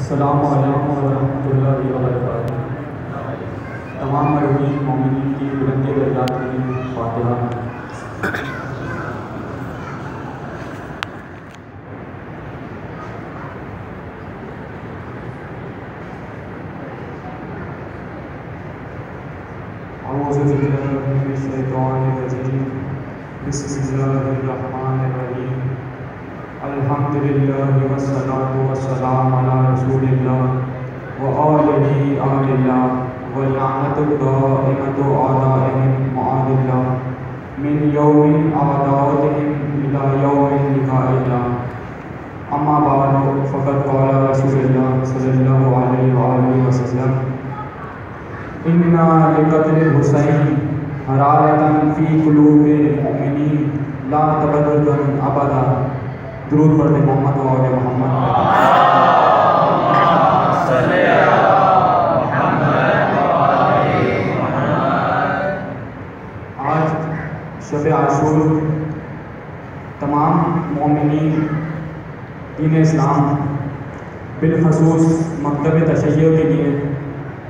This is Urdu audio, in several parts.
السلام علیکم ورحمۃ اللہ وبرکاتہ۔ تمام مرحومین مومنین کی بلند درجات میں فاتحہ۔ اعوذ باللہ من الشیطان الرجیم، بسم اللہ الرحمن الرحیم۔ الحمد للہ والصلاۃ والسلام علی رسول اللہ وآلہ آل اللہ ولعنۃ الدائمۃ اعدائہم معاذ اللہ من یوم عداوتہم الی یوم لقاء اللہ۔ اما بعد فقد قال رسول اللہ صلی اللہ علیہ وآلہ وسلم: ان لقتل الحسین حرارۃ فی قلوب المؤمنین لا تبدن ابدا۔ درود پڑھتے محمد و آل محمد۔ آج شب عاشور تمام مومنین دین اسلام بالخصوص مکتب تشیع کے لیے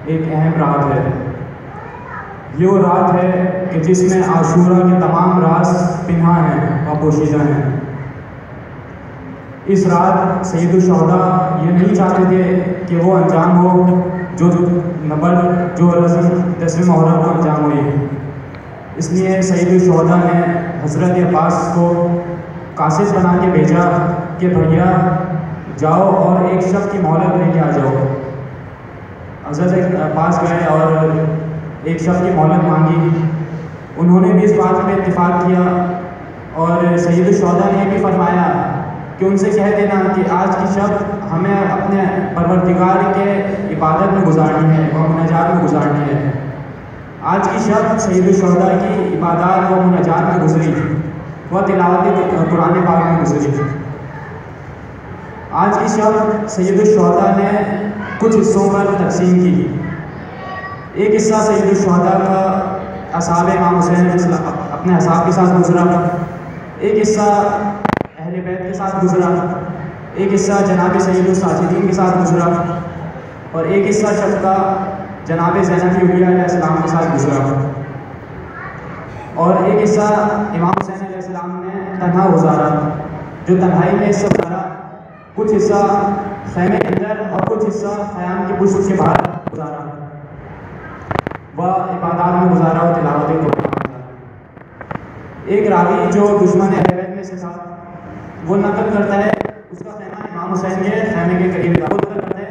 ایک اہم رات ہے۔ یہ وہ رات ہے کہ جس میں عاشورہ کے تمام راز پنہاں ہیں اور پوشیدہ ہیں۔ اس رات سید الشہداء یہ نہیں چاہتے تھے کہ وہ انجام ہو جو نبل جو رضی 10 محرم کو انجام ہوئی۔ اس لیے سید الشہداء نے حضرت عباس کو قاصد بنا کے بھیجا کہ بھیا جاؤ اور ایک شب کی مہلت لے کے آ جاؤ۔ حضرت عباس گئے اور ایک شب کی مہلت مانگی۔ انہوں نے بھی اس بات پہ اتفاق کیا اور سید الشہداء نے بھی فرمایا کہ ان سے کہہ دینا کہ آج کی شب ہمیں اپنے پروردگار کے عبادت میں گزارنی ہے اور مناجات میں گزارنی ہے۔ آج کی شب سید الشہداء کی عبادات و مناجات میں گزری، وہ تلاوت قرآن پاک میں گزری۔ آج کی شب سید الشہداء نے کچھ حصوں پر تقسیم کی۔ ایک حصہ سید الشہداء کا اصحاب امام حسین اپنے اصحاب کے ساتھ گزرا، ایک حصہ اہل بیت کے ساتھ گزرا، ایک حصہ جناب سید الساجدین کے ساتھ گزرا اور ایک حصہ شب کا جناب زینب اولیاء علیہ السلام کے ساتھ گزرا، اور ایک حصہ امام حسین علیہ السلام نے تنہا گزارا، جو تنہائی میں حصہ گزارا۔ کچھ حصہ خیمے کے اندر اور کچھ حصہ خیام کی پشت کے باہر گزارا، وہ عبادات میں گزارا اور تلاوت قرآن میں گزارا۔ ایک راوی جو دشمن اہل بیت میں سے تھا وہ نقل کرتا ہے، اس کا خیمہ امام حسین کے خیمے کے قریب تھا۔ وہ نقل کرتا ہے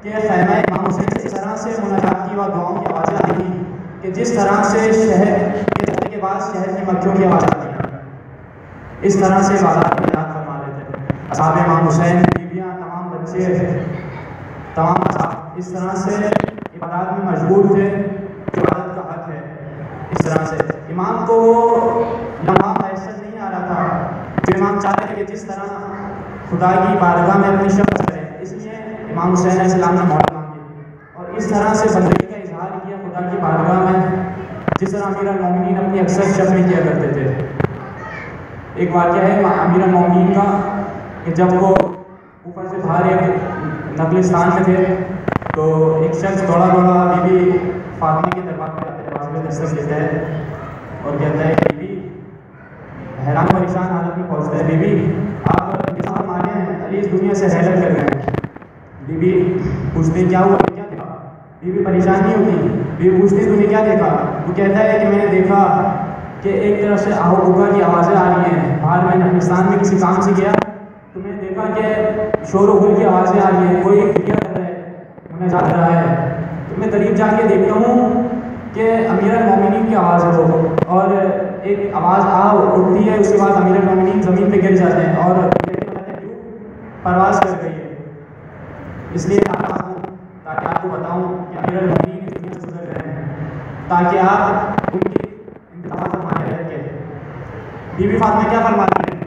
کہ خیمہ امام حسین سے اس طرح سے مناجات کی اور دعاؤں کی آوازیں آتی تھیں کہ جس طرح سے شہر کے دھکے کے بعد شہر کی مکھیوں کی آواز آتی ہے، اس طرح سے عبادات میں یاد فرما رہے تھے۔ اصحاب امام حسین، بیویاں، تمام بچے، تمام اصحاب اس طرح سے عبادات میں مشغول تھے، جو عبادت کا حق ہے۔ اس طرح سے امام کو لمحہ میسر نہیں آ رہا تھا جو امام چاہتے تھے کہ جس طرح خدا کی بارگاہ میں اپنی شفقت کریں، اس لیے امام حسین علیہ السلام نے مہلت مانگی اور اس طرح سے بندگی کا اظہار کیا خدا کی بارگاہ میں، جس طرح امیر المومنین اپنی اکثر شفقت کیا کرتے تھے۔ ایک واقعہ ہے امیر المومنین کا کہ جب وہ اوپر سے باہر ایک نقلستان میں تھے تو ایک شخص دوڑا بی بی فاطمہ کے دربار میں دروازے میں دستک دیتا ہے اور کہتا ہے کہ بی بی، حیران پریشان حالت میں پہنچتا ہے، بی بی آپ کتنا فرمانے ہیں، علی اس دنیا سے رحلت کر گئے ہیں۔ بی بی پوچھتے کیا ہوا، کیا دیکھا؟ بی بی پریشان نہیں ہوتی، بی بی پوچھتے تم نے کیا دیکھا؟ وہ کہتا ہے کہ میں نے دیکھا کہ ایک طرف سے آہو بھوکا کی آوازیں آ رہی ہیں، باہر میں ہندوستان میں کسی کام سے گیا تو میں نے دیکھا کہ شور و غل کی آوازیں آ رہی ہیں، کوئی کیا کر رہا ہے، مناجات رہا ہے، تو میں قریب جا کے دیکھتا ہوں کہ امیر المومنین کی آواز ہے وہ، اور ایک آواز اٹھتی ہے، اس کے بعد امیر المومنین زمین پہ گر جاتے ہیں اور پرواز کر گئی ہے۔ اس لیے تاکہ آپ کو بتاؤں کہ امیر المومنین اس دنیا سے گزر گئے ہیں، تاکہ آپ ان کی انتظار فرمانے رہ کے۔ بی بی فاطمہ کیا فرماتی ہے؟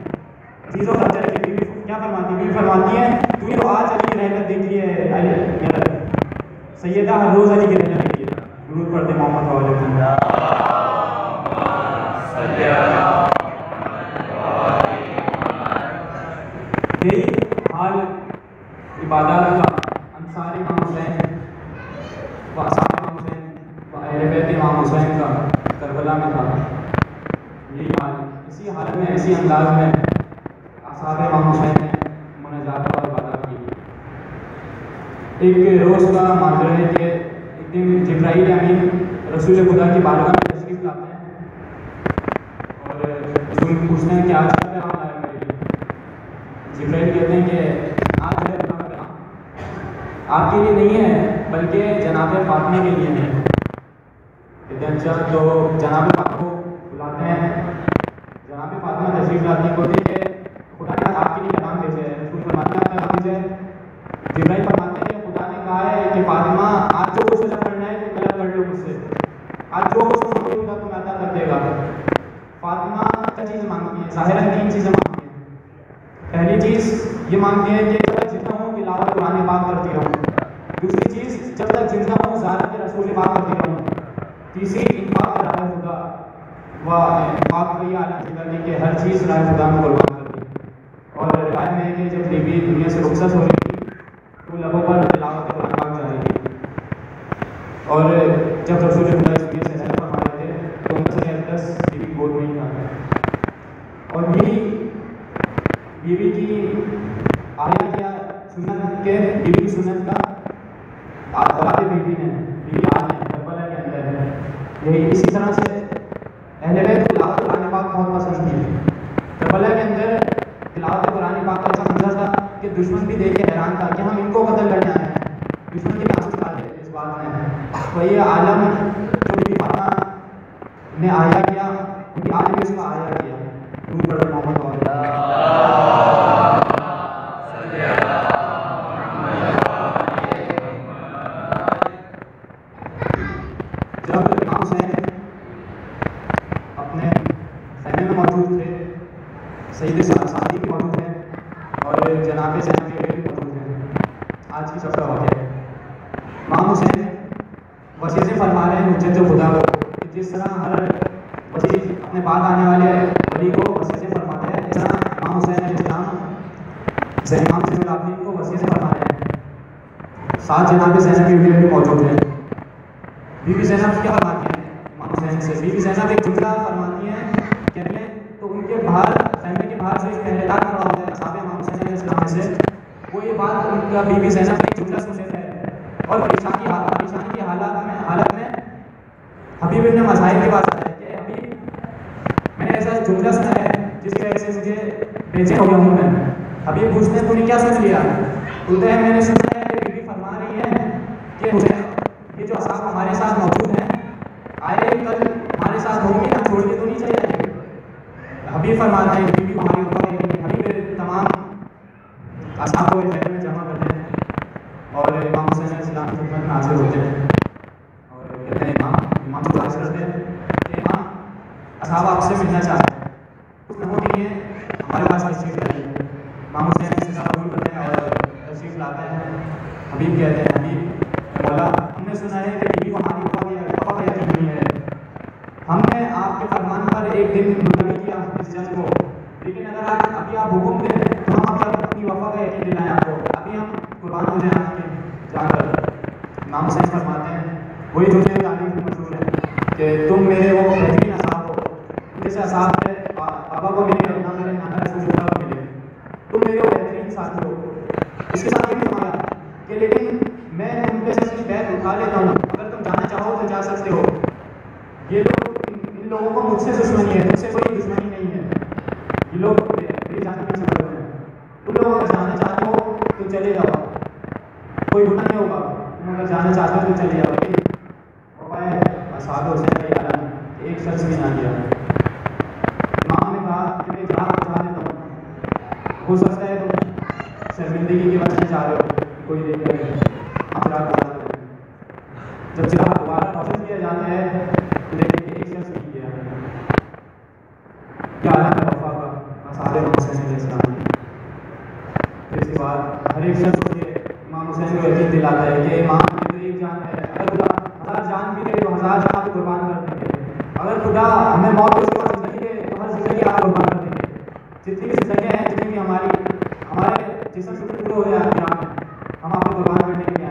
چیزوں کا بی بی کیا فرماتی ہے؟ بی بی فرماتی ہے تو یہ تو آج علی کی رحمت دیکھی ہے، سیدہ ہر روز علی کی رحمت دیکھی ہے۔ درود پڑھتے محمد و آل محمد۔ یہی حال عبادات کا انصار امام حسین و اصحاب امام حسین و اہل بیت امام حسین کا کربلا میں تھا. یہی حال اسی حالت میں اسی انداز میں اصحاب امام حسین نے مناجات اور عبادت کی. ایک روز کا ماجرا ہے کہ ایک دن جبرائیل امین رسول خدا کی بارگاہ میں تشریف لاتے ہیں اور رسول پوچھتے ہیں کہ آج کا پیغام آیا میرے لیے. جبرائیل کہتے ہیں کہ آج میرا پیغام آپ کے لیے نہیں ہے بلکہ جناب فاطمہ کے لیے ہے. کہتے ہیں اچھا. تو جناب فاطمہ کو بلاتے ہیں. جناب فاطمہ تشریف لاتی ہیں. بولتے ہیں کہ خدا نے آپ کے لیے پیغام بھیجا ہے. رسول فرماتے ہیں پیغام بھیجا ہے. جبرائیل فرماتے ہیں کہ خدا نے کہا ہے کہ فاطمہ آج جو کچھ کرنا ہے تو کل کر لو مجھ سے. آج جو کچھ مانگے گا تو میں عطا کر دے گا. فاطمہ کیا چیز مانگتی ہے؟ ظاہراً 3 چیزیں مانگتی ہیں. پہلی چیز یہ مانگتی ہے کہ جب تک زندہ ہوں تلاوت قرآن پاک کرتی رہوں. دوسری چیز جب تک زندہ ہوں زیارت رسول پاک کرتی رہوں. تیسری انفاق راہ خدا و انفاق کا یہ اعلیٰ کرنے کہ ہر چیز راہ خدا میں قربان کر دی. اور روایت میں ہے کہ جب بیوی دنیا سے رخصت ہو رہی تھی تو لبوں پر تلاوت قرآن پاک جاری تھی. اور جب رسول خدا اس دنیا سے رحمت فرما رہے تھے تو ان سے اقدس بیوی گود میں ہی تھا. اور بیوی کی آیا کیا سنت کے بیوی کی سنت کا بات بیوی نے بیوی آج ہے کربلا کے اندر ہے. یہی اسی طرح سے اہل بیت کو تلاوت قرآن پاک بہت پسند تھی. کربلا کے اندر تلاوت قرآن پاک کا ایسا منظر تھا کہ دشمن بھی دیکھ کے حیران تھا کہ ہم ان کو قتل کرنے آئے ہیں. دشمن کی محسوس آ ہے اس بات میں. تو یہ عالم جو بھی فاطمہ نے آیا کیا ان کی آج بھی اس کا آیا کیا. محمد جب امام حسین اپنے خیمے میں موجود تھے سید سعدی بھی موجود ہیں اور جناب زینب بھی موجود ہیں. آج کی سب کا واقعہ ہے. امام حسین وصیت فرما رہے ہیں حجت خدا کو کہ جس طرح ہر ولی اپنے بعد آنے والے ولی کو وصیت فرماتے ہیں اس طرح امام حسین علیہ السلام امام زین العابدین کو وصیت فرما رہے ہیں. ساتھ جناب زینب بھی موجود ہیں. بی بی زینب کیا فرماتی ہیں امام حسین سے؟ بی بی زینب ایک جملہ فرماتی ہیں کہتے ہیں تو ان کے باہر خیمے کے باہر جو ایک پہرے دار کھڑا ہوتا ہے اصحاب امام حسین علیہ السلام سے وہ یہ بات ان کا بی بی زینب ایک جملہ سنتے تھے اور پریشانی کی حالت میں حبیب ابن مظاہر کے پاس آتا ہے کہ حبیب میں نے ایسا جملہ سنا ہے جس کی وجہ سے مجھے بے چین ہو گیا ہوں. میں حبیب پوچھتے ہیں تو نے کیا سن لیا؟ بولتے ہیں میں نے سنا ہے کہ بی بی فرما رہی ہے کہ حسین یہ جو اصحاب ہمارے ساتھ موجود ہیں آئے کل ہمارے ساتھ ہوں گے ہم چھوڑ کے تو نہیں چلے جائیں گے. حبیب فرماتے ہیں بیوی ہماری اوپر حبیب تمام اصحاب کو خیمے میں جمع کرتے ہیں اور امام حسین علیہ السلام کی خدمت میں حاضر ہوتے ہیں اور کہتے ہیں امام کو حاضر کرتے ہیں کہ امام اصحاب آپ سے ملنا چاہتے ہیں. کچھ لوگوں کے لیے ہمارے پاس تشریف لائی ہے. امام حسین سے قبول کرتے ہیں اور تشریف لاتے ہیں. حبیب کہتے ہیں حبیب مولا ہم نے سنا ہے کہ بیوی کو ہماری پپا کا یقین نہیں ہے. ہم نے آپ کے فرمان پر ایک دن ملتوی کیا اس جنگ کو لیکن اگر ابھی آپ حکم دیں تو ہم ابھی اپنی وفا کا یقین دلائیں آپ کو. ابھی ہم قربان ہو جائیں آپ کے جا کر. امام حسین فرماتے ہیں وہی جملے تعریف مشہور ہے کہ تم میرے وہ بہترین اصحاب ہو جیسے اصحاب ہے پاپا کو ملے نہ میرے نانا رسول اللہ کو ملے. تم میرے وہ بہترین ساتھی ہو. اس کے ساتھ یہ بھی فرمایا کہ لیکن میں تم پہ سے اپنی بیعت اٹھا لیتا ہوں. اگر تم جانا چاہو تو جا سکتے ہو. یہ لوگ ان لوگوں کو مجھ سے دشمنی ہے, مجھ سے کوئی دشمنی نہیں ہے. یہ لوگ میری جان کے پیچھے پڑ رہے ہیں. تم لوگ اگر جانا چاہتے ہو تو چلے جاؤ, کوئی گناہ نہیں ہوگا. تم اگر جانا چاہتے ہو تو چلے جاؤ. لیکن پپائے اصحاب حسین کا یہ عالم ایک شخص بھی نہ گیا. امام نے کہا کہ میں جہاں پہنچا دیتا ہوں, ہو سکتا ہے تم شرمندگی کی وجہ سے چاہ رہے ہو کوئی دیکھ رہے ہیں. آپ رات بتا دیں جب چراغ دوبارہ روشن کیا جاتا ہے تو دیکھیں کہ ایک شخص نہیں کیا کیا عالم ہے وفا کا اصحاب حسین علیہ السلام. پھر اس کے بعد ہر ایک شخص کو امام حسین کو یقین دلاتا ہے کہ امام کی تو ایک جان ہے, اگر خدا 1000 جان بھی دے تو 1000 جان کو قربان کر دیں گے. اگر خدا ہمیں موت اس کے بعد زندگی دے تو ہر زندگی آپ قربان کر دیں گے. جتنی بھی زندگیاں ہیں, جتنی بھی ہمارے جسم سے پورے ہو جائیں ہم آپ کو قربان کرنے کے لیے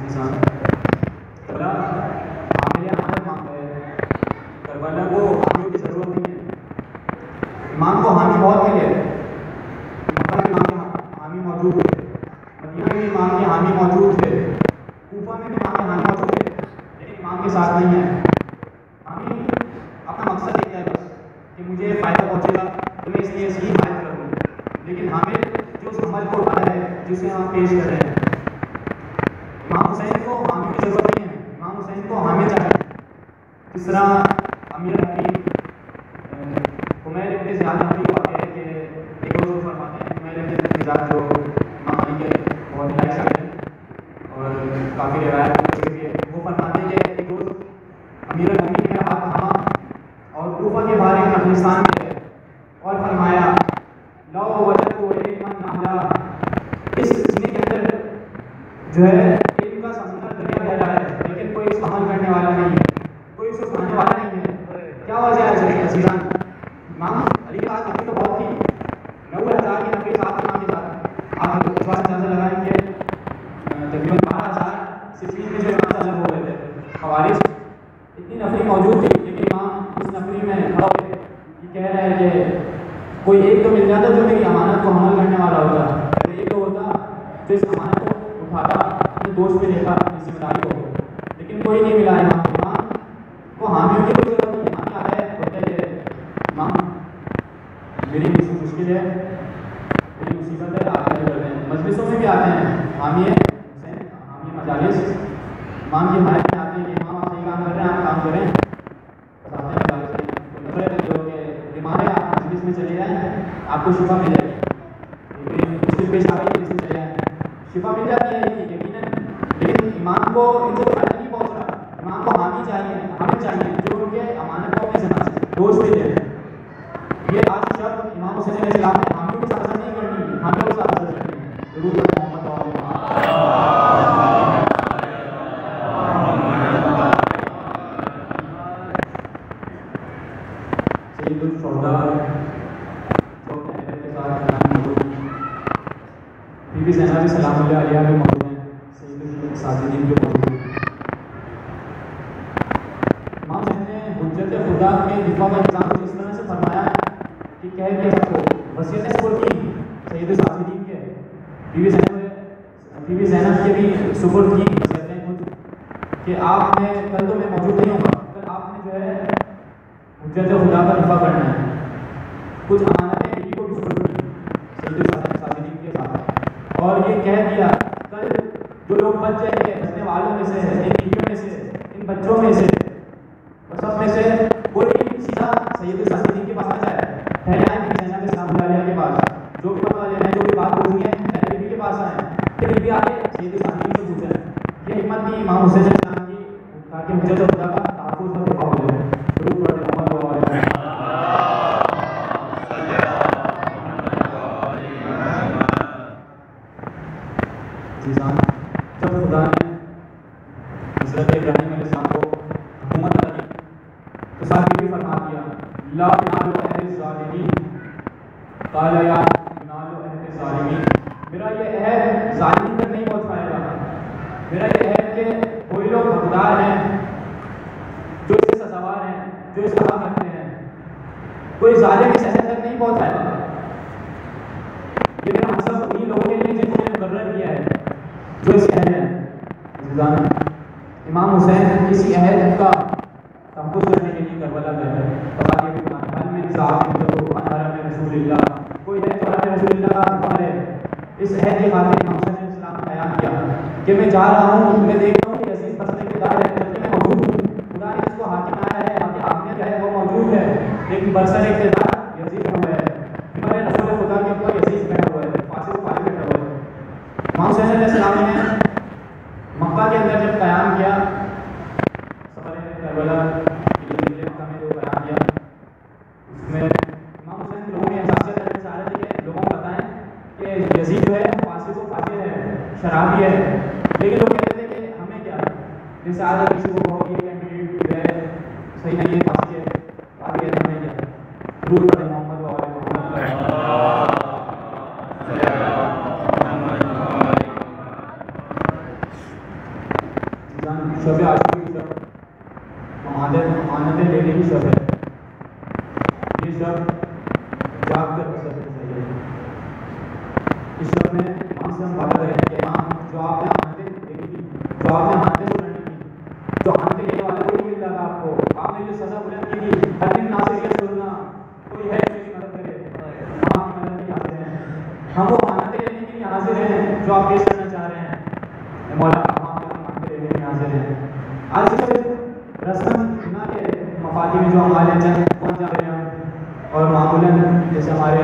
کربلا حامل امانت مانگتا ہے. کربلا کو حامیوں کی ضرورت نہیں ہے. امام کو حامی بہت ملے. مکہ میں امام کے حامی موجود تھے, مدینہ میں امام کے حامی موجود تھے, کوفہ میں بھی امام کے حامی موجود تھے, لیکن امام کے ساتھ نہیں ہے. حامی اپنا مقصد دیکھتا ہے بس کہ مجھے فائدہ پہنچے گا تو میں اس لیے صحیح فائدہ کروں, لیکن حامل جو اس عمل کو اٹھایا ہے جسے ہم پیش کر رہے ہیں. امام حسین کو حامی کی ضرورت نہیں ہے, امام حسین کو حامی چاہیے. اس طرح امیر حکیم حمیر ابن زیاد نبی کو آتے ہیں کہ ایک روز فرماتے ہیں, حمیر ابن زیاد جو امام علی کے بہت لائق شاگرد ہیں اور کافی روایت ہو چکی ہے, وہ فرماتے ہیں کہ ایک روز امیر حکیم نے ہاتھ تھاما اور کوفہ کے باہر ایک نخلستان میں گئے اور فرمایا لو وجدت علما نہلا, اس سینے کے اندر جو ہے علم کا سمندر دریا پھیلا ہے لیکن کوئی اس عمل کرنے والا نہیں ہے, کوئی اس کو سمجھنے والا نہیں ہے. کیا وجہ ہے عزیزان؟ امام علی کے ساتھ نفی تو بہت تھی, 90,000 کی نفی ساتھ امام کے ساتھ. آپ اس بات سے اندازہ لگائیں کہ تقریباً 12,000 صفین میں جو امام سے الگ ہو گئے تھے خوارج, اتنی نفری موجود تھی, لیکن امام اس نفری میں کھڑا ہو گئے. یہ کہہ رہا ہے کہ کوئی ایک تو مل جاتا جو میری امانت کو حمل کرنے والا ہوتا, اگر ایک تو ہوتا جو اس امانت کو اٹھاتا اپنے دوست پہ دیکھا اپنی ذمہ داری کو, لیکن کوئی نہیں ملا. امام کو حامیوں کی کوئی ضرورت نہیں. حامی آتا ہے ہوتا ہے کہ امام میری مشکل ہے, میری مصیبت ہے, آپ کیا کرتے ہیں. مجلسوں میں بھی آتے ہیں حامی حسین, حامی مجالس امام کی حمایت میں آتے ہیں کہ امام آپ صحیح کام کر رہے ہیں, آپ کام کریں. بتاتے ہیں مجالس میں نفرت جو کہ بیمار ہے آپ مجلس میں چلے جائیں, آپ کو شفا مل جائے گی. مشکل پیش آ گئی مجلس میں چلے جائیں, شفا مل جاتی ہے یقیناً, لیکن امام کو ان سے فائدہ نہیں پہنچ رہا. امام کو حامی چاہیے, حامی چاہیے جو ان کے امانت کو اپنے ذمہ سے دوست بھی دیں. یہ آج شب امام حسین علیہ السلام نے حامیوں کے ساتھ اثر نہیں کرنی, حامیوں کے ساتھ اثر کرنی ہے. ضرور محمد سید الشہداء کے ساتھ بی بی زینب سلام اللہ علیہ بھی موجود ہیں, سید الصادقین بھی موجود ہیں. امام حسین نے حجت خدا کے دفاع کا انتظام کو اس طرح سے فرمایا کہ کہہ دیا سب کو, وصیتیں سپرد کی سید الصادقین کے, بی بی زینب کے بھی سپرد کی وصیتیں خود کہ آپ نے کل تو میں موجود نہیں ہوں گا, کل آپ نے جو ہے حجت خدا کا دفاع کرنا ہے. کچھ امانتیں بیوی کو بھی سپرد کی سید الصادقین کے ساتھ, اور یہ کہہ دیا کل جو لوگ بچ جائیں گے بچنے والوں میں سے, ان بیویوں میں سے, ان بچوں میں سے, سب میں سے کوئی سیدھا سید الصادقین کے پاس نہ جائے, پہلے آئے بی بی زینب سلام اللہ علیہ کے پاس, جو بھی فتویٰ لینا ہے, جو بھی بات پوچھنی ہے پہلے بیوی کے پاس آئیں, پھر بیوی آ کے سید الصادقین سے پوچھیں. یہ ہمت تھی امام حسین علیہ السلام کی تاکہ حجت خدا کا تحفظ اور دفاع ہو جائے. ضرور پڑھیں محمد و علیہ جب خدا نے حضرت ابراہیم علیہ السلام کو حکومت عطا کی تو ساتھ یہ بھی فرما دیا لا ینال عہد الظالمین, قال یا ینال عہد الظالمین, میرا یہ عہد ظالمین تک نہیں پہنچ پائے گا. میرا یہ عہد کہ کوئی لوگ حقدار ہیں جو اس سے سزاوار ہیں, جو اس کا حق رکھتے ہیں, کوئی ظالم اس عہد تک نہیں پہنچ پائے گا. یہ میرا مقصد انہیں لوگوں کے لیے جن کو میں نے مقرر کیا ہے جو اس عہد ہے. امام حسین اسی عہد کا تحفظ کرنے کے لیے کربلا گئے. تباہی بھی حل میں صاحب میں رسول اللہ, کوئی ہے تو رسول اللہ کا دفاع ہے. اس عہد کے خاطر امام حسین علیہ السلام نے بیان کیا کہ میں جا رہا ہوں, میں دیکھتا ہوں کہ عزیز فصل کے دار ہے, جبکہ میں موجود ہوں. خدا نے جس کو حاکم آیا ہے, حاکمیت جو ہے وہ موجود ہے, لیکن برسر اقتدار یزید ہوا ہے. ہمارے رسول خدا کے اوپر یزید بیٹھا ہوا ہے, فاسق فاجر بیٹھا ہوا ہے. امام حسین علیہ السلام نے مکہ کے اندر جب قیام کیا, سفر کربلا مکہ میں جو قیام کیا, اس میں امام حسین لوگوں نے احساسیت کرنا چاہ رہے تھے کہ لوگوں کو بتائیں کہ یزید جو ہے فاسق و فاجر ہے, شرابی ہے, لیکن لوگ کہتے تھے کہ ہمیں کیا, جیسے آج کسی کو کہو کہ کینڈیڈیٹ جو ہے صحیح نہیں ہے, فاسق ہے, آگے ہمیں کیا. ضرور پڑھیں محمد و آل محمد. شب عاشور کی شب امانتیں لینے کی شب ہے. یہ شب جاگ کر بسر چاہیے. اس شب میں امام سے ہم بات کریں کہ امام جو آپ نے امانتیں لینی تھی, جو آپ نے امانتیں بلندی کی, جو امانتیں لینے والے کو نہیں مل رہا تھا آپ کو, آپ نے جو سزا بلند کی تھی, ہر دن ناصریت سننا کوئی ہے میری مدد کرے, ہم آپ کی مدد کے حاضر ہیں. ہم وہ امانتیں لینے کے لیے حاضر ہیں جو آپ پیش کرنا چاہ رہے ہیں. مولا ہم آپ کی امانتیں لینے کے لیے حاضر ہیں. آج صرف رسم نہ کہ مفادی میں جو ہمارے چند پہنچ جا رہے ہیں اور معمولاً جیسے ہمارے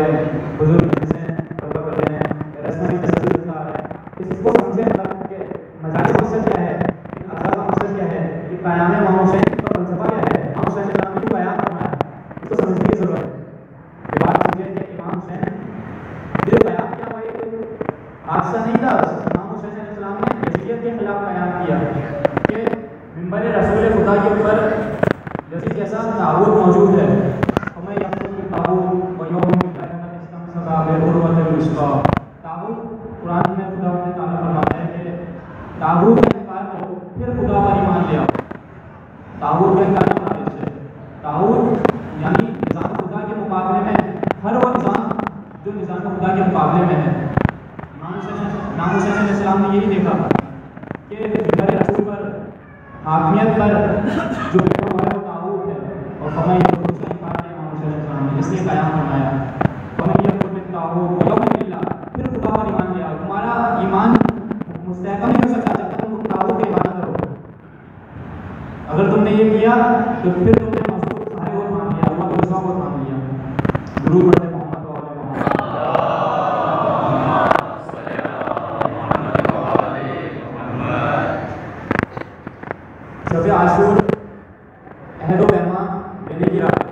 بزرگ جیسے بتا کرتے ہیں رسم کی تصویر آ رہا ہے, اس کو سمجھیں مطلب کہ مزاج مقصد کیا ہے, ان اعضاء کا مقصد کیا ہے, یہ قیام امام حسین کا فلسفہ کیا ہے, امام حسین السلام نے جو قیام کرنا ہے اس کو سمجھنے کی ضرورت ہے. یہ بات سمجھیں کہ امام حسین جو قیام کیا وہ ایک حادثہ نہیں تھا. امام حسین السلام نے یزیدیت کے خلاف قیام کیا کہ منبر رسول خدا کے اوپر یزید جیسا تعبد موجود ہے. ہمیں یقین کی تعبد و یوم تعبد قرآن میں خدا نے تعالیٰ فرماتا ہے کہ تعبد کا انکار کرو پھر خدا پر ایمان لے آؤ. تعبد کا انکار نہ کرو. سے تعبد یعنی نظام خدا کے مقابلے میں ہر وہ نظام جو نظام خدا کے مقابلے میں ہے. امام حسین علیہ السلام نے یہی دیکھا کہ منبر رسول پر حاکمیت پر جو لکھا ہوا ہے وہ تعبد ہے, اور فرمایا کہ اس کا انکار کیا امام حسین علیہ السلام نے, اس لیے قیام فرمایا پھر خدا پر ایمان لیا. تمہارا ایمان مستحکم نہیں ہو سکتا جب تک تم تعبد پہ ایمان کرو. اگر تم نے یہ کیا تو پھر تم نے مضبوط سارے اور مان لیا, اللہ کے رسول کو مان لیا. ضرور پڑھتے محمد و آل محمد. شب عاشور عہد و پیمان لینے کی رات ہے.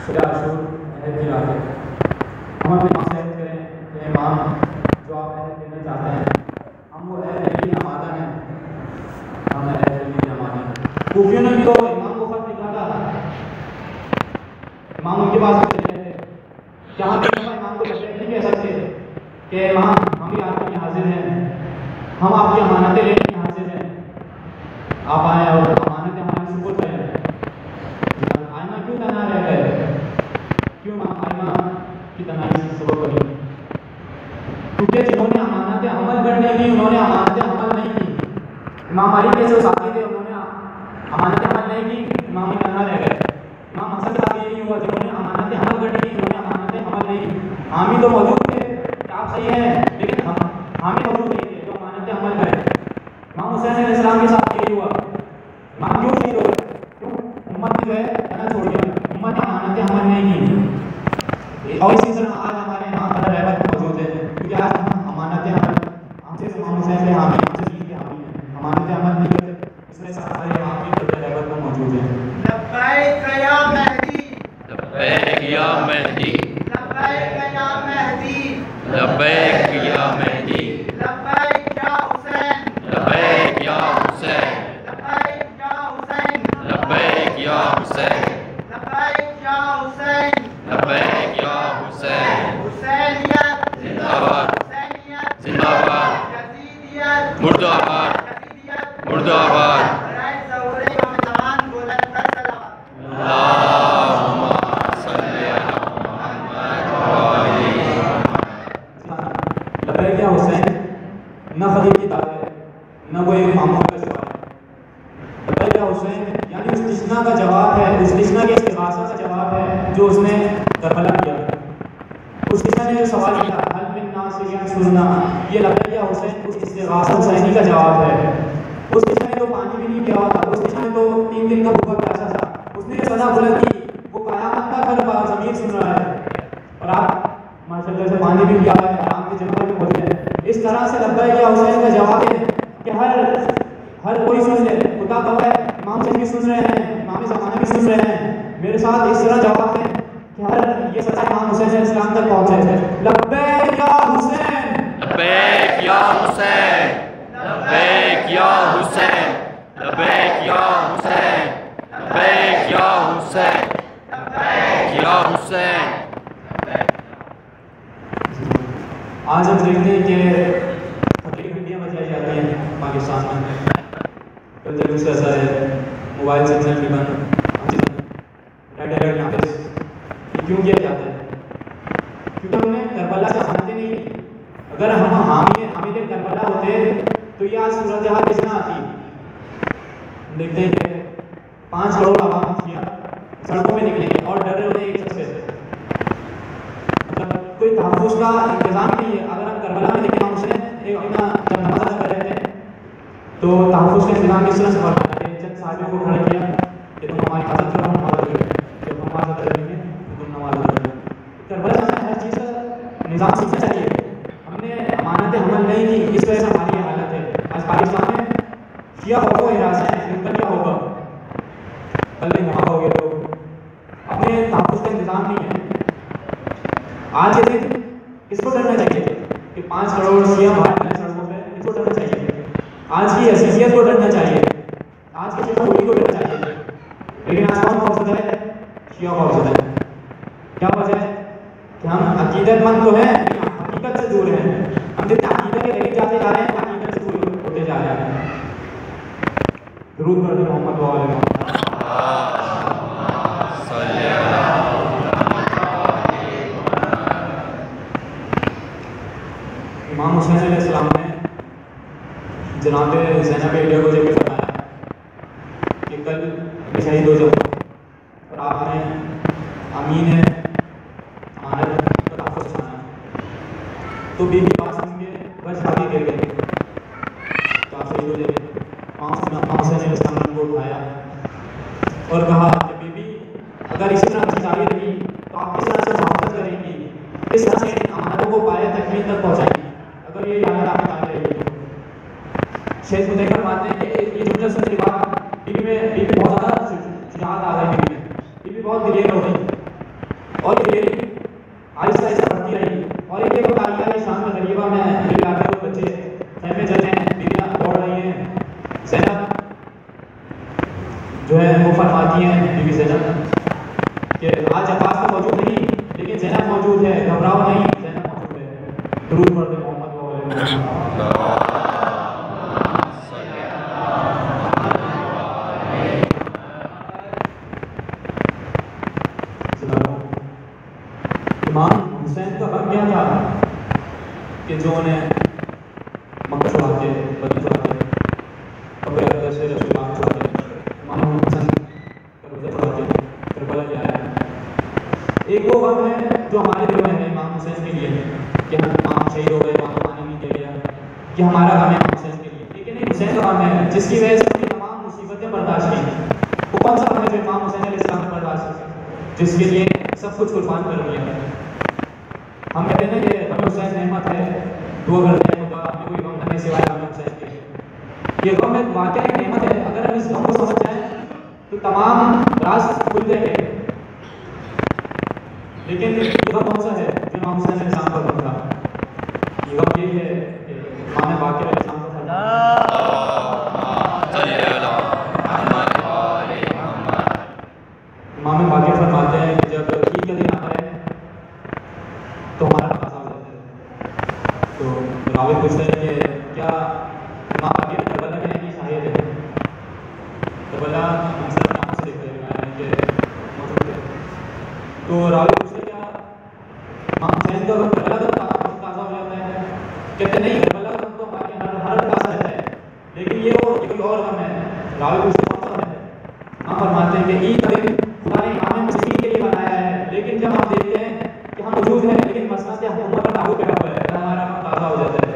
شب عاشور عہد کی رات ہے. ہم اپنے مقصد کریں کہ امام جو آپ عہد دینا چاہتے ہیں ہم وہ عہد کے لیے آمادہ ہیں. ہم عہد کے لیے آمادہ ہیں. کوفیوں نے بھی تو امام کو خط لکھا تھا, امام ان کے پاس چلے گئے تھے. کہاں پہ امام کو نہیں کہہ سکتے کہ امام ہم بھی آپ کے لیے حاضر ہیں, ہم آپ کی امانتیں لینے کے لیے حاضر ہیں, آپ آئیں اور امانتیں ہماری سپرد کریں. آئمہ کیوں تنہا رہ گئے, کیوں آئمہ کی تنہائی سے سبب بنی؟ کیونکہ جنہوں نے امانتیں عمل کرنے کی انہوں نے امانتیں عمل نہیں کی. امام علی کے جو ساتھی تھے انہوں نے امانتیں عمل نہیں کی, امام ہی تنہا رہ گئے. امام حسن کے ساتھ یہی ہوا, جنہوں نے امانتیں عمل کرنے کی انہوں نے امانتیں عمل نہیں کی. حامی تو موجود تھے کہ آپ صحیح ہیں, لیکن حامی موجود نہیں تھے جو امانتیں عمل کریں. امام حسین علیہ السلام کے ساتھ یہی ہوا. امام کیوں شہید ہو گئے؟ کیوں امت جو ہے تنہا چھوڑ دیا, امت نے امانتیں عمل نہیں کی. اور اسی طرح آج ہمارے یہاں پر رہبت موجود ہے کیونکہ آج ہم امانتیں عمل ہم سے امام حسین کے حامی, ہم سے جیت کے حامی ہیں, امانتیں عمل نہیں کرتے, اس لیے ہمارے یہاں بھی رہبت میں موجود ہے. لبیک یا مہدی, لبیک یا مہدی, لبیک یا مہدی, لبیک یا مہدی, لبیک یا حسین, لبیک یا حسین, لبیک یا حسین, لبیک یا حسین, لبیک یا حسین, لبیک یا حسین. حسینیت زندہ باد, حسینیت زندہ باد, یزیدیت مردہ آباد, یزیدیت مردہ آباد. برائے ظہور امام زمان بلند کر صلوات. اللہم صلی علی محمد و آلہ محمد. لبیک یا حسین نہ خلیل کی دعوت ہے نہ وہ ایک معمول کا سوال ہے. لبیک یا حسین یعنی اس تشنا کا جواب ہے, اس تشنا کے استغاثہ کا جواب ہے جو اس نے کربلا کیا. اس تشنا نے جو سوال کیا حل من ناصر سننا, یہ لبیک یا حسین اس استغاثہ حسینی کا جواب ہے. اس تشنا نے تو پانی بھی نہیں پیا ہوا تھا, اس تشنا نے تو 3 دن کا بھوکا پیاسا تھا, اس نے جو صدا بلند کی وہ قیامت کا کر ضمیر سن رہا ہے, اور آپ ماشاءاللہ سے پانی بھی پیا ہے, آرام کی جگہ بھی پہنچ گئے. اس طرح سے لبیک یا حسین کا جواب ہے کہ ہر کوئی سن لے, خدا کہتا ہے امام حسین بھی سن رہے ہیں, امام زمانہ بھی سن رہے ہیں. میرے ساتھ اس طرح جواب ہے کہ ہر یہ سچا امام حسین علیہ السلام تک پہنچے. لبیک یا حسین, لبیک یا حسین, لبیک یا حسین, لبیک یا حسین, لبیک یا حسین, لبیک یا حسین. آج ہم دیکھتے ہیں کہ فقیر گھنٹیاں بجائی جاتی ہیں پاکستان میں. کل جب اس ایسا ہے موبائل سگنل بھی بند ریڈ الرٹ نافذ کیوں کیا جاتا ہے؟ کیونکہ ہم نے کربلا سے مانتے نہیں. اگر ہم حامل کربلا ہوتے تو یہ آج صورتحال کس نہ آتی. دیکھتے ہیں کہ 5 کروڑ عوام کیا سڑکوں میں نکلیں گے اور ڈر رہے ہوتے ہیں ایک شخص سے. مطلب کوئی تحفظ کا انتظام نہیں ہے. اگر ہم کربلا میں دیکھیں امام حسین اپنا جب نماز ادا کر رہے تھے تو تحفظ کا انتظام کس طرح سے فرمایا کہ چند صحابیوں کو کھڑا کیا کہ تم ہماری حفاظت کرو ہم نماز ادا کریں گے. جب ہم نماز ادا کریں گے تو تم نماز ادا کرو. کربلا میں ہر چیز کا نظام سیکھنا چاہیے. ہم نے امانتیں عمل نہیں کی اس وجہ سے ہماری یہ حالت ہے. آج پاکستان میں شیعہ ہوگا حراس ہے ان کیا ہوگا کل نہیں وہاں ہو گئے تو اپنے تحفظ کا انتظام نہیں ہے. آج کے دن اس کو ڈرنا چاہیے کہ 5 کروڑ شیعہ باہر ہیں سڑکوں پہ. اس کو ڈرنا چاہیے. آج کی حیثیت کو ڈرنا چاہیے. آج کے شیعہ ہولی کو ڈرنا چاہیے. لیکن آج کون خوفزدہ ہے؟ شیعہ خوفزدہ ہے. کیا وجہ ہے؟ کہ ہم عقیدت مند تو ہیں لیکن حقیقت سے دور ہیں. ہم جتنے عقیدت کے قریب جاتے جا رہے ہیں حقیقت سے دور ہوتے جا رہے ہیں. درود پڑھتے محمد و آل محمد. امام حسین علیہ السلام نے جناب زینب بیٹیا کو جب فرمایا کہ کل میں شہید ہو جاؤں اور آپ نے امین ہے امانت کا تحفظ چھانا تو بیوی پاس ان کے بس شادی گر گئی تو آپ شہید ہو جائے. امام حسین علیہ السلام نے کو اٹھایا اور کہا کہ بیوی اگر اسی طرح جاری رہی تو آپ کس طرح سے محبت کریں گی, کس طرح سے امانتوں کو پائے تکمیل تک پہنچائیں گی اگر یہ حالت آپ بتا رہی ہے. شیخ خدیجہ فرماتے ہیں کہ یہ جملہ سننے کے بعد بیوی بہت زیادہ شجاعت آ گئی. بیوی بہت دلیر ہو گئی اور یہ دلیری آہستہ آہستہ بڑھتی رہی. اور ایک ایک تعلیہ شام میں غریبہ میں دل آتے ہوئے بچے خیمے جلتے ہیں, بیویاں دوڑ رہی ہیں. زینب جو ہے وہ فرماتی ہیں بیوی زینب کہ آج عباس تو موجود نہیں لیکن زینب موجود ہے, گھبراؤ نہیں, زینب موجود ہے. درود پڑھتے محمد و آل محمد. امام حسین کا غم کیا تھا کہ جو انہیں مکہ چھوڑا کے بدن چھوڑا کے قبر اقدس سے رسول اللہ چھوڑا کے امام حسین کا روزہ چھوڑا کے کربلا لے آیا. ایک وہ غم ہے جو ہمارے دل میں ہے امام حسین کے لیے کہ ہم امام شہید ہو گئے, امام پانی نہیں دے گیا, کہ ہمارا غم ہے امام حسین کے لیے. لیکن ایک حسین کا غم ہے جس کی وجہ سے اپنی تمام مصیبتیں برداشت کی. وہ کون سا غم ہے جو امام حسین علیہ السلام نے برداشت کی, جس کے لیے سب کچھ قربان کر دیا. ہم کہتے ہیں کہ ہمیں حسین نعمت ہے, دو اگر نعمت کا ہمیں کوئی غم نہیں سوائے ہمیں حسین کے. یہ غم ایک واقعہ ایک نعمت ہے. اگر ہم اس غم کو سمجھ جائیں تو تمام راز کھل جائیں گے. لیکن یہ غم کون سا ہے جو امام حسین علیہ السلام کا غم تھا؟ یہ غم یہی ہے کہ امام باقر علیہ السلام کا امام باقر فرماتے ہیں کہ جب عید کا دن آتا ہے تو ہمارا تقاضا ہو جاتا ہے. تو راوی پوچھتے ہیں کہ کیا امام باقر کربلا میں کی شاہد ہے؟ کربلا منظر نام سے دیکھتے ہیں کہ موجود ہے. تو راوی پوچھتے ہیں کیا امام حسین کا کربلا کا تقاضا ہو جاتا ہے؟ کہتے نہیں, کربلا کا تو ہمارے ہر تقاضا رہتا ہے لیکن یہ کوئی اور غم ہے. راوی پوچھتے کون سا ہے؟ ہم فرماتے ہیں کہ عید کا دن خدا نے ہمیں مسیح کے لیے بنایا ہے, لیکن جب ہم دیکھتے ہیں کہ ہم موجود ہیں لیکن مسئلہ حکومت کا لاگو بیٹھا ہوا ہے تو ہمارا تازہ ہو جاتا ہے.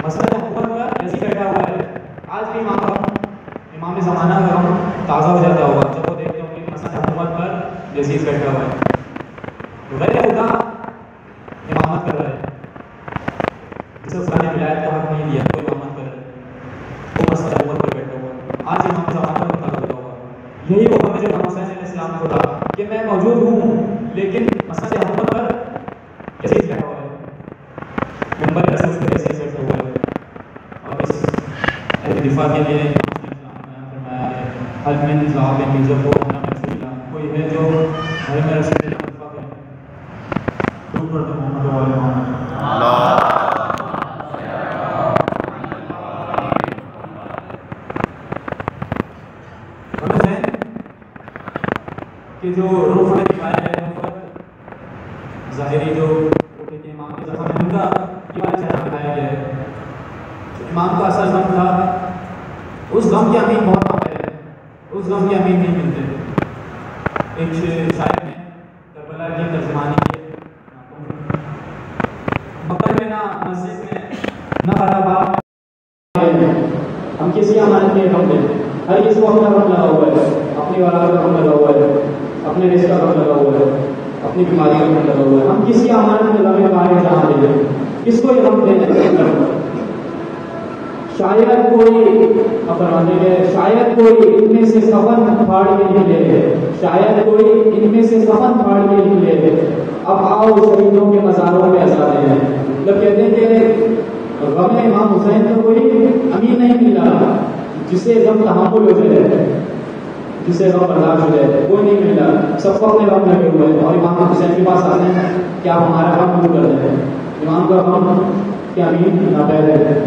مسئلہ حکومت کا ایسی بیٹھا ہوا ہے. آج بھی امام زمانہ کا غم تازہ ہو جاتا ہوگا جب وہ دیکھتے ہوں کہ مسئلہ حکومت پر یزید بیٹھا ہوا ہے. غیر خدا امامت کر رہا ہے, جسے خدا نے ولایت کا حق نہیں دیا, کوئی امامت کر رہا ہے, وہ مسئلہ حکومت پر بیٹھا ہوا ہے. آج امام زمانہ کا تازہ ہوتا ہوگا. یہی وہ غم ہے جو امام حسین علیہ السلام کو تھا کہ میں موجود ہوں لیکن مسئلہ حکومت پر یزید بیٹھا ہوا ہے, منبر رسول پر یزید بیٹھا ہوا ہے. اور اس دفاع کے لیے فرمایا ہے حل من ذاب یوسف و انا رسول اللہ, کوئی ہے جو گھر میں رسول اللہ کا دفاع کرے. درود پڑھتے محمد و آل محمد. کہ جو رخ میں دکھایا ہے ظاہری جو امام کے زخم ہے ان کا کیا چہرہ دکھایا گیا ہے. امام کا اصل غم تھا اس غم کے امین بہت کم ہے, اس غم کے امین نہیں ملتے. ایک شاعر نے کربلا کی ترجمانی کی مکر میں نہ مسجد میں نہ خرابات میں ہم کسی امانت کے غم دیں. ہر کسی کو اپنا غم لگا ہوا ہے, اپنی اولاد کا غم لگا ہوا ہے, اپنے رزق کا غم لگا ہوا ہے, اپنی بیماری کا غم لگا ہوا ہے. ہم کسی امانت میں غم ہمارے جہاں دیں, کس کو یہ غم دیں. شاید کوئی فرماتے ہیں شاید کوئی ان میں سے کفن پھاڑ کے نکلے, شاید کوئی ان میں سے کفن پھاڑ کے نکلے. اب آؤ شہیدوں کے مزاروں پہ اذانے ہیں. جب کہتے ہیں کہ غم امام حسین کا کوئی امین نہیں ملا جسے غم تحمل ہو جائے, جسے غم برداشت ہو جائے, کوئی نہیں ملا. سب کو اپنے غم لگے ہوئے ہیں اور امام حسین کے پاس آتے ہیں کہ آپ ہمارا غم دور کر دیں. امام کا غم کہ امین ناپید ہے.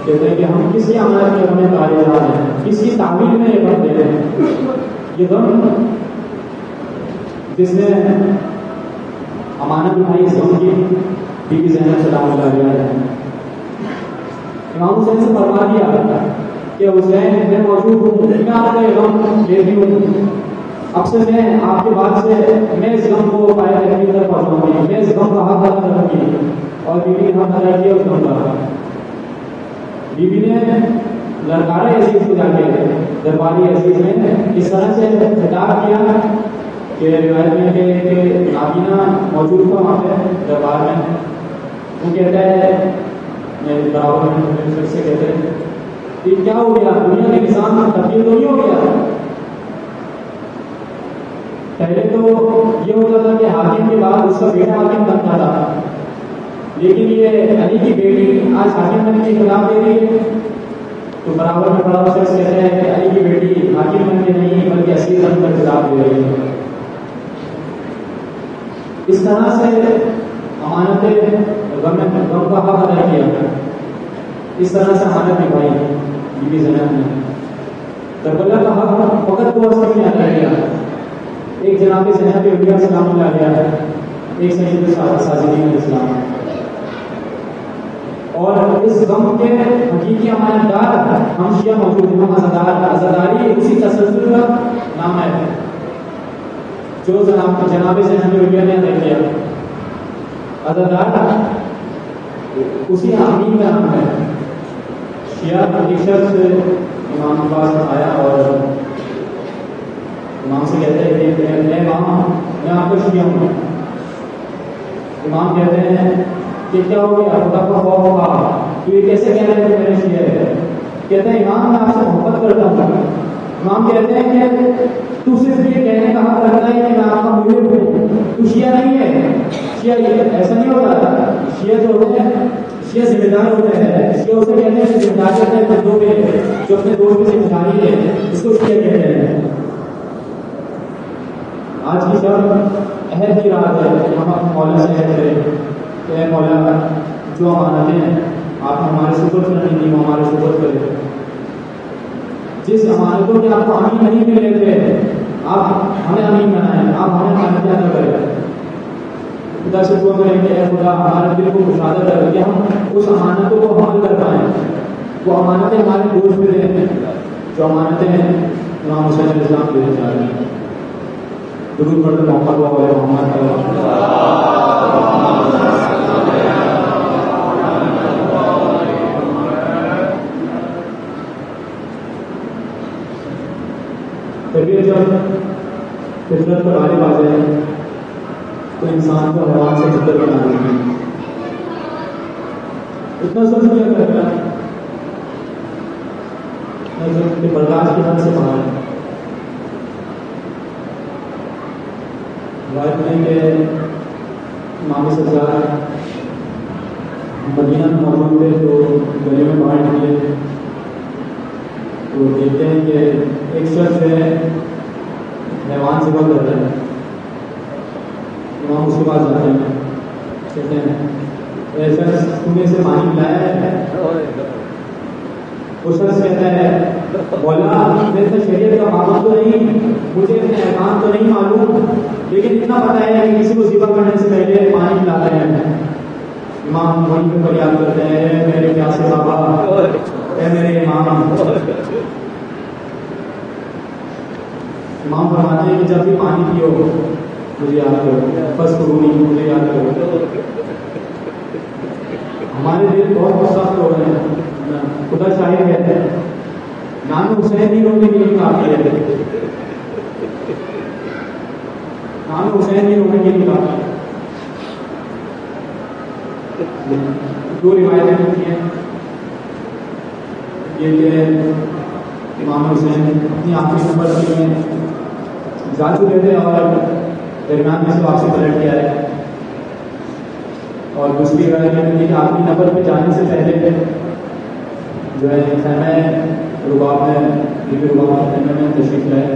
کہتے ہیں کہ ہم کسی امانت کے غم تارے جا رہے ہیں, کسی تعمیل میں یہ غم دے رہے ہیں. یہ غم جس نے امانت اٹھائی اس غم کی بی بی زینب سلام اللہ علیہا ہے. امام حسین سے فرما دیا کہ حسین میں موجود ہوں, میں آپ کا یہ غم لیتی ہوں. اب سے میں آپ کے بعد سے میں اس غم کو پائے رکھنے تک پہنچاؤں گی, میں اس غم کا حق ادا کروں گی. اور بی بی نے حق ادا کیا اس غم کا. بی بی نے للکارے عزیز کو جا کے درباری عزیز نے اس طرح سے خطاب کیا کہ روایت میں کہ نابینا موجود تھا وہاں پہ دربار میں. وہ کہتا ہے برابر میں سے کہتے ہیں کہ کیا ہو گیا, دنیا کے نظام میں تبدیل تو نہیں ہو گیا. پہلے تو یہ ہوتا تھا کہ حاکم کے بعد اس کا بیٹا حاکم بنتا تھا, لیکن یہ علی کی بیٹی آج حاکم بننے کے خلاف دے رہی ہے. تو برابر میں بڑا شخص کہتے ہیں کہ علی کی بیٹی حاکم بن کے نہیں بلکہ اصلی رنگ کا خلاف دے رہی ہے. اس طرح سے امانتیں غم کا حق ادا کیا, اس طرح سے امانت نبھائی بی بی زینب نے. کربلا کا حق فقط دو وقت میں ادا کیا, ایک جناب زینب اولیاء سلام اللہ علیہا ہے, ایک سید ساجدین الاسلام. اور اس غم کے حقیقی امانت دار ہم شیعہ موجود ہیں. ہم عزاداری اسی تسلسل کا نام ہے جو جناب زینب اولیاء نے ادا کیا. عزادار اسی امین کا نام ہے. شیعہ ایک شخص امام کے پاس آیا اور امام سے کہتے ہیں کہ اے امام میں آپ کا شیعہ ہوں. امام کہتے ہیں کہ کیا ہو گیا, خدا کا خوف ہوگا, تو یہ کیسے کہہ رہے ہیں کہ میرے شیعہ ہے. کہتے ہیں امام میں آپ سے محبت کرتا ہوں. امام کہتے ہیں کہ تو صرف یہ کہنے کا حق رکھتا ہے کہ میں آپ کا مرید ہوں, تو شیعہ نہیں ہے. شیعہ ایسا نہیں ہوتا. شیعہ جو ہوتے ہیں شیعہ ذمہ دار ہوتے ہیں. شیعہ اسے کہتے ہیں ذمہ دار ہوتے ہیں بندوں پہ جو اپنے دوست کی ذمہ داری ہے, اس کو شیعہ کہتے ہیں. آج کی جب عہد کی رات ہے, ہم اپنے مولا سے عہد کریں کہ اے مولا جو امانتیں ہیں آپ ہمارے سپرد کرنے کی, وہ ہمارے سپرد کریں. جس امانتوں کے آپ کو امین نہیں ملے تھے آپ ہمیں امین بنائیں, آپ ہمیں امانتیں ادا کریں. خدا سے دعا کریں کہ اے خدا ہمارے دل کو کشادہ کر کہ ہم اس امانتوں کو حمل کر پائیں. وہ امانتیں ہمارے دوست پہ دیں جو امانتیں امام حسین علیہ السلام دینے جا رہے ہیں. درود پڑھتے محمد و آل محمد. طبیعت جب فطرت پر غالب آ جائے تو انسان کو حیوان سے بہتر بنا دیتی ہے. اتنا سب کیا کرتا ہے کہ برداشت کی حد سے باہر ہے. روایت میں کہ امام سرکار مدینہ میں موجود تھے تو گلے میں باہر نکلے تو دیکھتے ہیں کہ ایک شخص ہے حیوان سے بہت ڈرتا ہے. امام اس کے پاس جاتے ہیں, کہتے ہیں اے شخص تم نے اسے پانی پلایا ہے. وہ شخص کہتا ہے مولا میں تو شریعت کا پابند تو نہیں، مجھے اتنے احکام تو نہیں معلوم، لیکن اتنا پتہ ہے کہ کسی کو ذبح کرنے سے پہلے پانی پلاتے ہیں۔ امام وہیں پہ فریاد کرتے ہیں، اے میرے پیاسے بابا، اے میرے امام۔ امام فرماتے ہیں کہ جب بھی پانی پیو مجھے یاد کرو، بس قرونی مجھے یاد کرو۔ ہمارے دل بہت سخت ہو رہے ہیں، خدا شاہد کہتے ہیں نانو حسین ہی رونے کے لیے کافی ہے، نانو حسین ہی رونے کے لیے کافی ہے۔ دو روایتیں ہوتی ہیں، یہ کہ امام حسین اپنی آخری نمبر کے لیے جا چکے تھے اور درمیان میں سے واپسی پلٹ کے آئے، اور دوسری روایت یہ کہ آخری نمبر پہ جانے سے پہلے جو ہے خیمہ رباب میں بی بی رباب خیمے میں تشریف لائے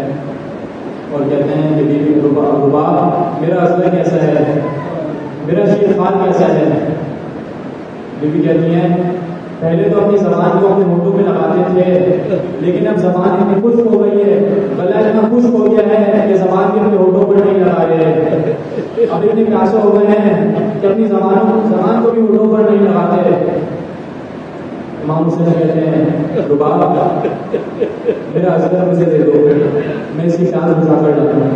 اور کہتے ہیں کہ بی بی رباب میرا اصل کیسا ہے، میرا شیر خان کیسا ہے۔ بی بی کہتی ہیں پہلے تو اپنی زبان کو اپنے ہونٹوں پہ لگاتے تھے، لیکن اب زبان اتنی خشک ہو گئی ہے، گلا اتنا خشک ہو گیا ہے کہ زبان کے اپنے ہونٹوں پر نہیں لگا رہے، اب اتنے پیاسے ہو گئے ہیں کہ اپنی زبان کو بھی ہونٹوں پر نہیں لگاتے۔ امام حسین کہتے ہیں رباب میرا اصغر مجھے دے دو، میں اس کی پیاس بجھا کر ڈالوں۔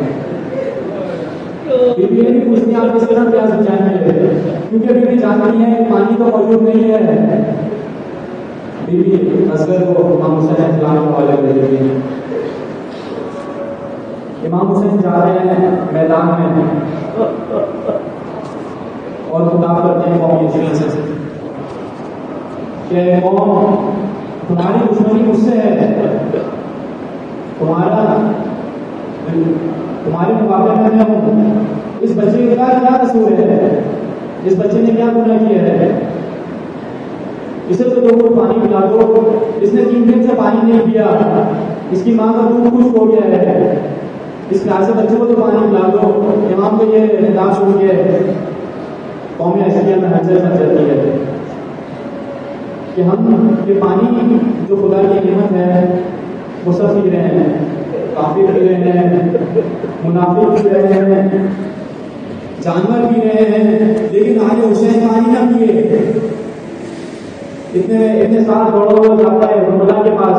بی بی نہیں پوچھتی آپ کس طرح پیاس بجھائیں گے، کیونکہ بی بی جانتی ہے پانی تو موجود نہیں ہے۔ بی بی اصغر کو امام حسین اسلام کے حوالے کر دیتی ہیں۔ امام حسین جا رہے ہیں میدان میں اور خطاب کرتے ہیں قوم سے کہ قوم تمہاری دشمنی مجھ سے ہے، تمہارے مقابلے میں میں ہوں، اس بچے کا کیا قصور ہے، اس بچے نے کیا گناہ کیا ہے، اسے تو 2 گھونٹ پانی پلا دو، اس نے 3 دن سے پانی نہیں پیا، اس کی ماں کا دودھ خشک ہو گیا ہے، اس پیاسے بچے کو تو پانی پلا دو۔ امام کو یہ خطاب سن کے قوم ایشیا میں حجر بن جاتی ہے کہ ہم یہ پانی جو خدا کی نعمت ہے وہ سب پی رہے ہیں، کافر پی رہے ہیں، منافق پی رہے ہیں، جانور پی رہے ہیں، لیکن آج حسین پانی نہ پیے۔ اتنے سال دوڑا ہوا جاتا ہے ہرملا کے پاس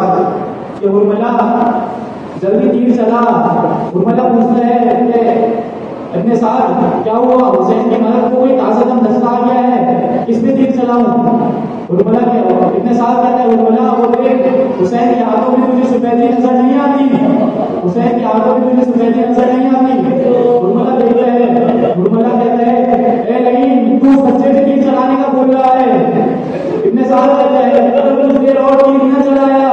کہ ہرملا جلدی تیر چلا۔ ہرملا پوچھتا ہے کہ اتنے سال کیا ہوا، حسین کی مدد کو کوئی تازہ دم دستہ آ گیا ہے، کس پہ تیر چلاؤں؟ ہرملا کیا اتنے سال کہتا ہے ہرملا وہ دیکھ حسین کی آنکھوں میں تجھے سفیدی نظر نہیں آتی، حسین کی آنکھوں میں تجھے سفیدی نظر نہیں آتی۔ ہرملا دیکھتا ہے، ہرملا کہتا ہے اے نہیں تو بچے پہ تیر چلانے کا بول رہا ہے، اتنے سال کہتا ہے اگر کچھ دیر اور تیر نہ چلایا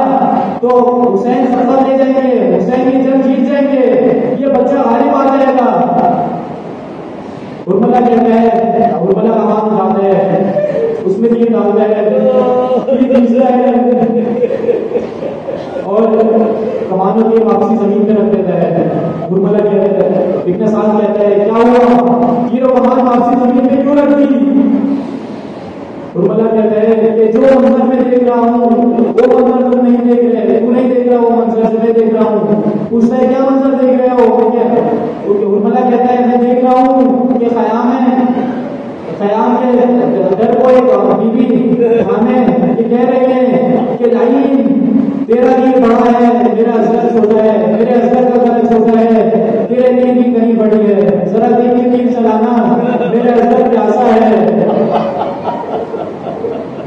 تو حسین سزا لے جائیں گے، حسین کی جنگ جیت جائیں گے، یہ بچہ غالب آ جائے گا۔ ہرملا کہتا ہے، ہرملا کا ہاتھ اٹھاتا ہے، اس میں تیر ڈالتا ہے، تیر تیسرا ہے اور کمانوں کی واپسی زمین پہ رکھ دیتا ہے۔ ہرملا کہتا ہے اتنے سال کہتا ہے کیا ہوا، تیر و کمان واپسی زمین پہ کیوں رکھ دی؟ ہرملا کہتا ہے کہ جو منظر میں دیکھ رہا ہوں وہ منظر تم نہیں دیکھ رہے، تو نہیں دیکھ رہا وہ منظر جو میں دیکھ رہا ہوں۔ پوچھتا ہے کیا منظر دیکھ رہے ہو؟ ہرملا کہتا ہے میں دیکھ رہا ہوں کہ خیام ہے، خیام کے در کو ایک بی بی ہمیں یہ کہہ رہے ہیں کہ لائن تیرا دین بڑا ہے، میرا اصغر چھوٹا ہے، میرے اصغر کا قدر چھوٹا ہے، تیرے دین کی کہیں بڑی ہے، ذرا دین کی تیر چلانا، میرے اصغر پیاسا ہے۔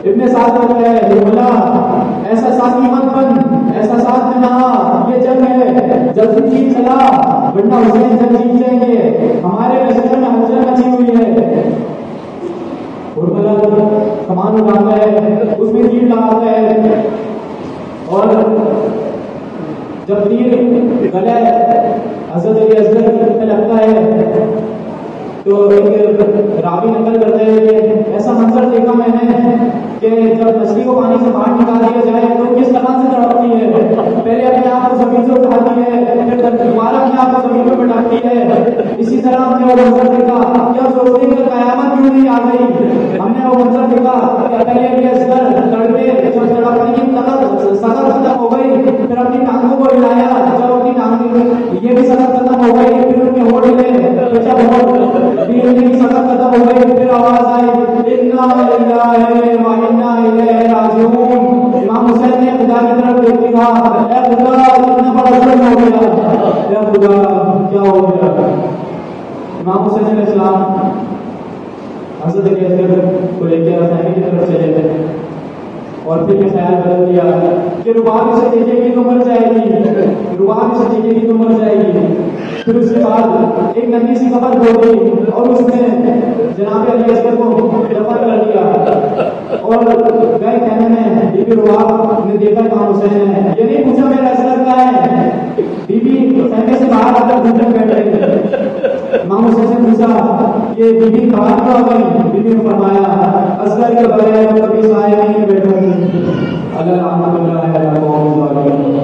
اتنے ساتھ ہوتا ہے ہرملا ایسا ساتھی مت بن، ایسا ساتھ میں نہ، یہ جنگ ہے، جلدی تیر چلا ورنہ حسین جنگ جیت جائیں گے، ہمارے لشکر میں ہلچل مچی ہوئی ہے۔ ہرملا کمان اٹھاتا ہے، اس میں تیر لگاتا ہے اور جب تیر گلے حضرت علی اصغر میں لگتا ہے تو ایک راوی نقل کرتے ہیں کہ ایسا منظر دیکھا میں نے کہ جب مچھلی کو پانی سے باہر نکال دیا جائے تو کس طرح سے تڑپتی ہے، پہلے اپنے آپ کو زمین سے اٹھاتی ہے، پھر دوبارہ اپنے آپ کو زمین پہ پٹکتی ہے۔ اسی طرح ہم نے وہ منظر دیکھا کہ ہم سوچتے ہیں کہ قیامت کیوں نہیں آ گئی، ہم نے وہ منظر دیکھا کہ پہلے علی اصغر تڑپے، جب تڑپنے کی سخت ختم ہو گئی، پھر کہا اے خدا اتنا بڑا ظلم ہو گیا، اے خدا کیا ہو گیا؟ امام حسین علیہ السلام حضرت کیسر کو لے کے خیمے کی طرف چلے گئے اور پھر یہ خیال بدل دیا کہ رباب اسے دیکھے گی تو مر جائے گی، رباب اسے دیکھے گی تو مر جائے گی۔ پھر اس کے بعد ایک ننھی سی قبر کھودی اور اس میں جناب علی اصغر کو دفن کر دیا اور گئے خیمے میں۔ بی بی رباب نے دیکھا امام حسین ہے، یہ نہیں پوچھا میرا اصغر کہاں ہے، بی بی خیمے سے باہر آ کر گھٹنے بیٹھ گئی۔ امام حسین سے پوچھا کہ بی بی کہاں کیا ہو گئی؟ بی بی نے فرمایا اصغر کے بغیر کبھی سایہ نہیں بیٹھوں گی۔ اللہ رحمت اللہ علیہ قوم ظالمین۔